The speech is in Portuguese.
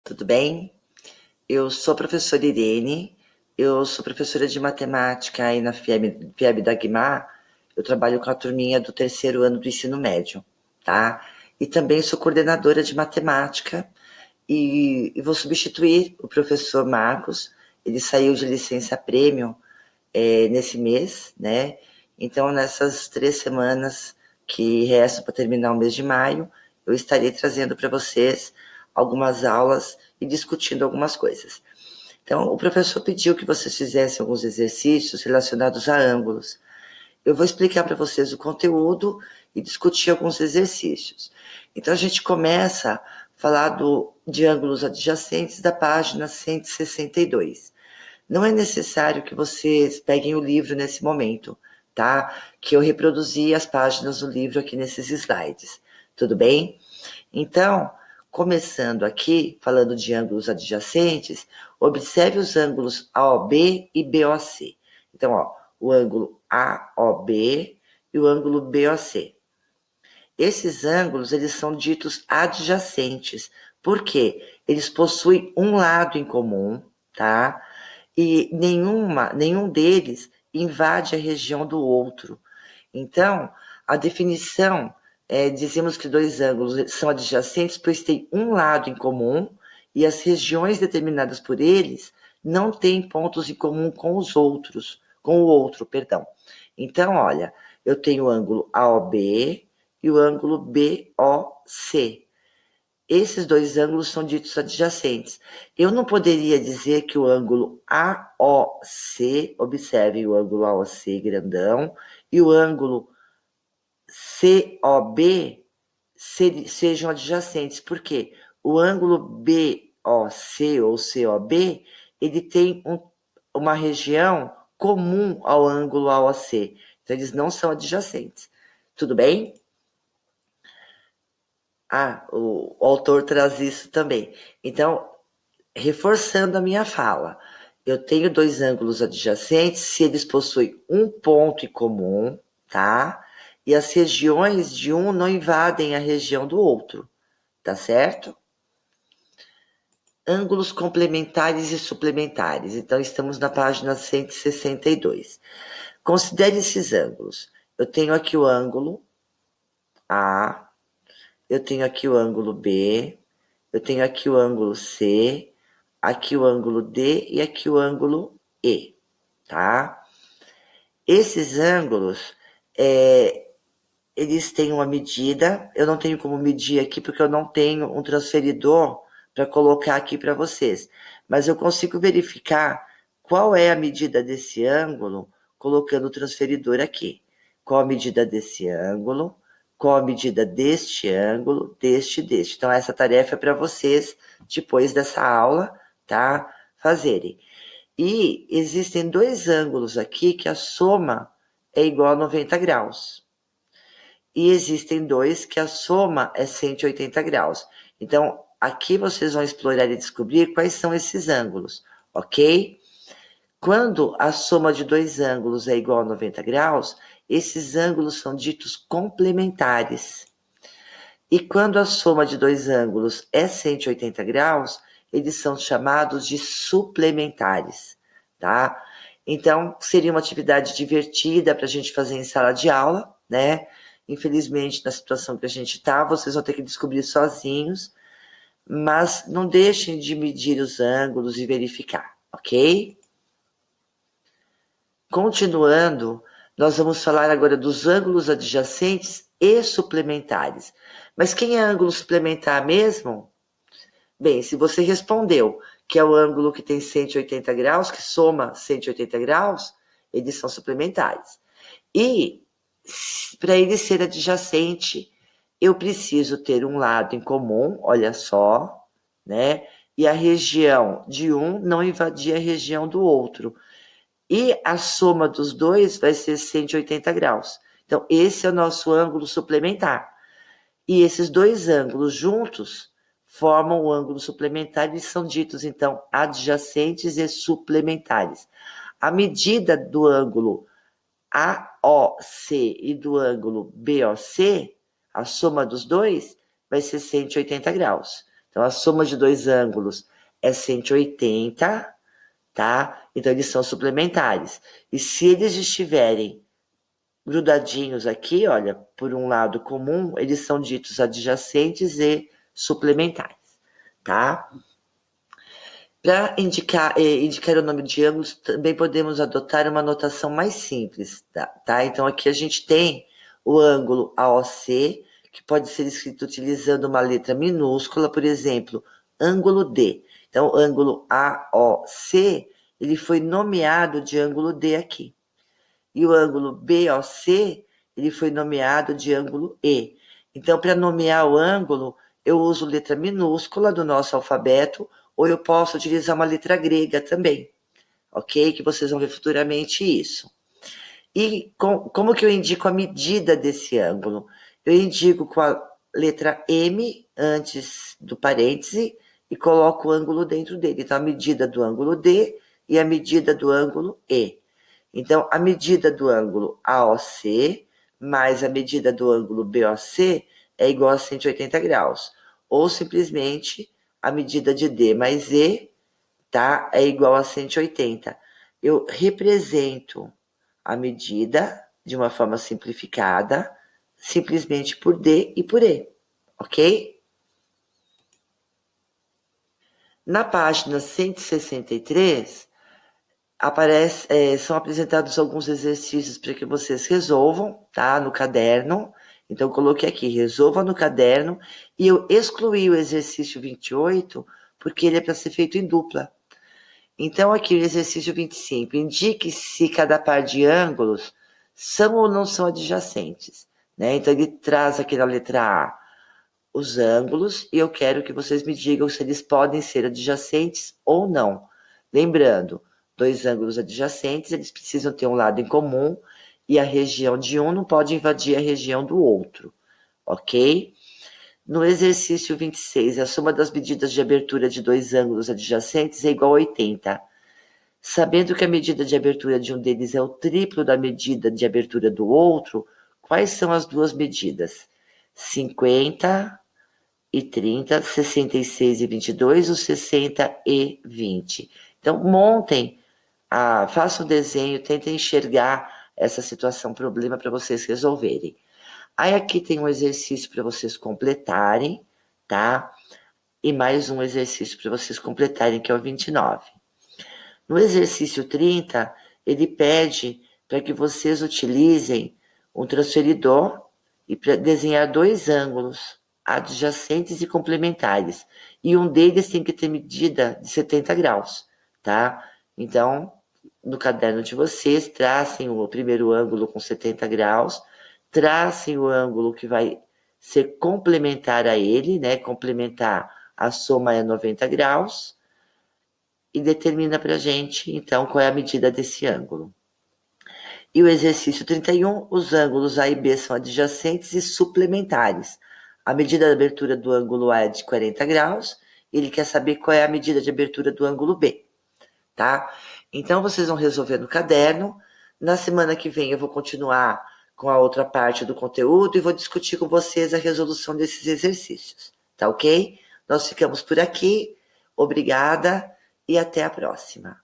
Tudo bem? Eu sou a professora Irene, eu sou professora de matemática aí na FIEB da Guimar. Eu trabalho com a turminha do terceiro ano do ensino médio, tá? E também sou coordenadora de matemática e vou substituir o professor Marcos. Ele saiu de licença prêmio nesse mês, né? Então, nessas 3 semanas que restam para terminar o mês de maio, eu estarei trazendo para vocês algumas aulas e discutindo algumas coisas. Então, o professor pediu que vocês fizessem alguns exercícios relacionados a ângulos. Eu vou explicar para vocês o conteúdo e discutir alguns exercícios. Então, a gente começa a falar de ângulos adjacentes da página 162. Não é necessário que vocês peguem o livro nesse momento, tá? Que eu reproduzi as páginas do livro aqui nesses slides. Tudo bem? Então, começando aqui, falando de ângulos adjacentes, observe os ângulos AOB e BOC. Então, ó, o ângulo AOB e o ângulo BOC. Esses ângulos, eles são ditos adjacentes, porque eles possuem um lado em comum, tá? E nenhum deles invade a região do outro. Então, a definição dizemos que dois ângulos são adjacentes, pois têm um lado em comum e as regiões determinadas por eles não têm pontos em comum com o outro, perdão. Então, olha, eu tenho o ângulo AOB e o ângulo BOC. Esses dois ângulos são ditos adjacentes. Eu não poderia dizer que o ângulo AOC, observe o ângulo AOC grandão, e o ângulo COB sejam adjacentes. Por quê? O ângulo BOC ou COB, ele tem uma região comum ao ângulo AOC. Então, eles não são adjacentes. Tudo bem? O autor traz isso também. Então, reforçando a minha fala, eu tenho dois ângulos adjacentes se eles possuem um ponto em comum, tá? E as regiões de um não invadem a região do outro, tá certo? Ângulos complementares e suplementares. Então, estamos na página 162. Considere esses ângulos. Eu tenho aqui o ângulo A, eu tenho aqui o ângulo B, eu tenho aqui o ângulo C, aqui o ângulo D e aqui o ângulo E, tá? Esses ângulos, eles têm uma medida, eu não tenho como medir aqui porque eu não tenho um transferidor para colocar aqui para vocês, mas eu consigo verificar qual é a medida desse ângulo colocando o transferidor aqui. Qual a medida desse ângulo, qual a medida deste ângulo, deste. Então, essa tarefa é para vocês, depois dessa aula, tá? Fazerem. E existem dois ângulos aqui que a soma é igual a 90 graus. E existem dois que a soma é 180 graus. Então, aqui vocês vão explorar e descobrir quais são esses ângulos, ok? Quando a soma de dois ângulos é igual a 90 graus, esses ângulos são ditos complementares. E quando a soma de dois ângulos é 180 graus, eles são chamados de suplementares, tá? Então, seria uma atividade divertida para a gente fazer em sala de aula, né? Infelizmente, na situação que a gente está, vocês vão ter que descobrir sozinhos, mas não deixem de medir os ângulos e verificar, ok? Continuando, nós vamos falar agora dos ângulos adjacentes e suplementares. Mas quem é ângulo suplementar mesmo? Bem, se você respondeu que é o ângulo que tem 180 graus, que soma 180 graus, eles são suplementares. E para ele ser adjacente, eu preciso ter um lado em comum, olha só, né? E a região de um não invadir a região do outro. E a soma dos dois vai ser 180 graus. Então, esse é o nosso ângulo suplementar. E esses dois ângulos juntos formam o ângulo suplementar e são ditos, então, adjacentes e suplementares. A medida do ângulo AOC e do ângulo BOC, a soma dos dois, vai ser 180 graus. Então, a soma de dois ângulos é 180, tá? Então, eles são suplementares. E se eles estiverem grudadinhos aqui, olha, por um lado comum, eles são ditos adjacentes e suplementares, tá? Para indicar o nome de ângulos, também podemos adotar uma notação mais simples, tá? Então, aqui a gente tem o ângulo AOC, que pode ser escrito utilizando uma letra minúscula, por exemplo, ângulo D. Então, o ângulo AOC, ele foi nomeado de ângulo D aqui. E o ângulo BOC, ele foi nomeado de ângulo E. Então, para nomear o ângulo, eu uso letra minúscula do nosso alfabeto, ou eu posso utilizar uma letra grega também, ok? Que vocês vão ver futuramente isso. E como que eu indico a medida desse ângulo? Eu indico com a letra M antes do parêntese e coloco o ângulo dentro dele. Então, a medida do ângulo D e a medida do ângulo E. Então, a medida do ângulo AOC mais a medida do ângulo BOC é igual a 180 graus. Ou simplesmente a medida de D mais E, tá? É igual a 180. Eu represento a medida de uma forma simplificada, simplesmente por D e por E, ok? Na página 163, são apresentados alguns exercícios para que vocês resolvam, tá? No caderno. Então, coloquei aqui, resolva no caderno, e eu excluí o exercício 28, porque ele é para ser feito em dupla. Então, aqui o exercício 25, indique se cada par de ângulos são ou não são adjacentes, né? Então, ele traz aqui na letra A os ângulos, e eu quero que vocês me digam se eles podem ser adjacentes ou não. Lembrando, dois ângulos adjacentes, eles precisam ter um lado em comum, e a região de um não pode invadir a região do outro, ok? No exercício 26, a soma das medidas de abertura de dois ângulos adjacentes é igual a 80. Sabendo que a medida de abertura de um deles é o triplo da medida de abertura do outro, quais são as duas medidas? 50 e 30, 66 e 22, ou 60 e 20. Então, montem, façam um desenho, tentem enxergar essa situação, problema para vocês resolverem. Aí aqui tem um exercício para vocês completarem, tá? E mais um exercício para vocês completarem, que é o 29. No exercício 30, ele pede para que vocês utilizem um transferidor e para desenhar dois ângulos adjacentes e complementares. E um deles tem que ter medida de 70 graus, tá? Então, no caderno de vocês, tracem o primeiro ângulo com 70 graus, tracem o ângulo que vai ser complementar a ele, né? Complementar, a soma é 90 graus, e determina para a gente, então, qual é a medida desse ângulo. E o exercício 31, os ângulos A e B são adjacentes e suplementares. A medida de abertura do ângulo A é de 40 graus, e ele quer saber qual é a medida de abertura do ângulo B, tá? Então, vocês vão resolver no caderno. Na semana que vem eu vou continuar com a outra parte do conteúdo e vou discutir com vocês a resolução desses exercícios, tá ok? Nós ficamos por aqui. Obrigada e até a próxima.